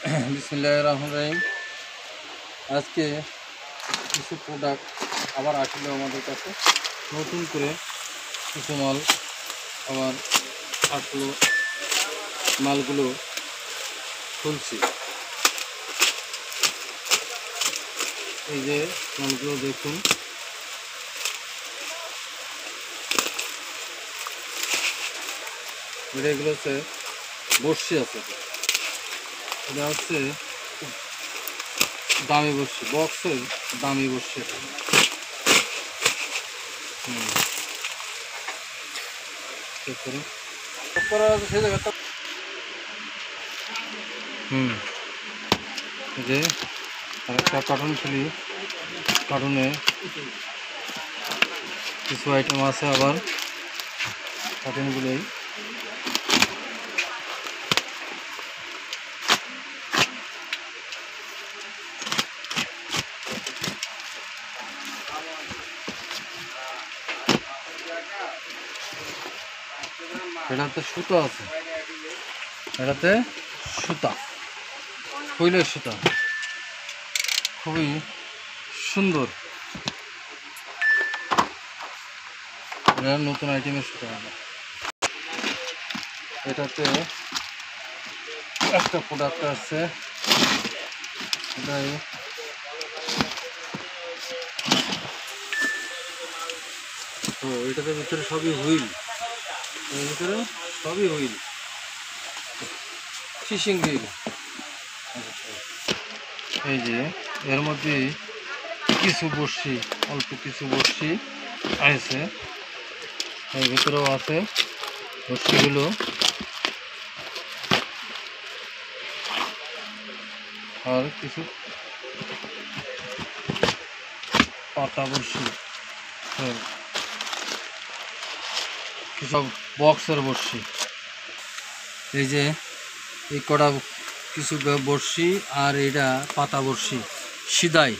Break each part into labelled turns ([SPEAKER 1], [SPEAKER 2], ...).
[SPEAKER 1] বিসমিল্লাহির রহমানির রহিম। আজকে কিছু প্রোডাক্ট আবার আসলে আমাদের কাছে নতুন করে কিছু মাল আবার আসলো, মালগুলো খুলছি। এই যে মালগুলো দেখুন, এগুলো হচ্ছে বড়শি আছে, এটা হচ্ছে দামি বড়শি, বক্সের দামি বড়শি। যে আরেকটা কার্টুন খুলি, কার্টুনে কিছু আইটেম আছে, আবার কার্টুনগুলোই এটাতে সুতো আছে, এটাতে সুতা, ফুলের সুতা, খুবই সুন্দর। এটা নতুন আইটেমের সুতা হবে। এটাতে একটা প্রোডাক্ট আছে, এটাই তো এটাতে ভিতরে সবই হুইল, এর ভিতরে সবই হুইল, ফিশিং রিল। এই যে এর মধ্যে কিছু বড়শি, অল্প কিছু বড়শি আছে, এর ভিতরেও আছে বড়শিগুলো, আর কিছু পাতা বড়শি, কিছু বক্সের বড়শি। এই যে এই কটা কিছু বড়শি, আর এটা পাতা বড়শি সিদাই,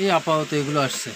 [SPEAKER 1] এই আপাতত এগুলো আসছে।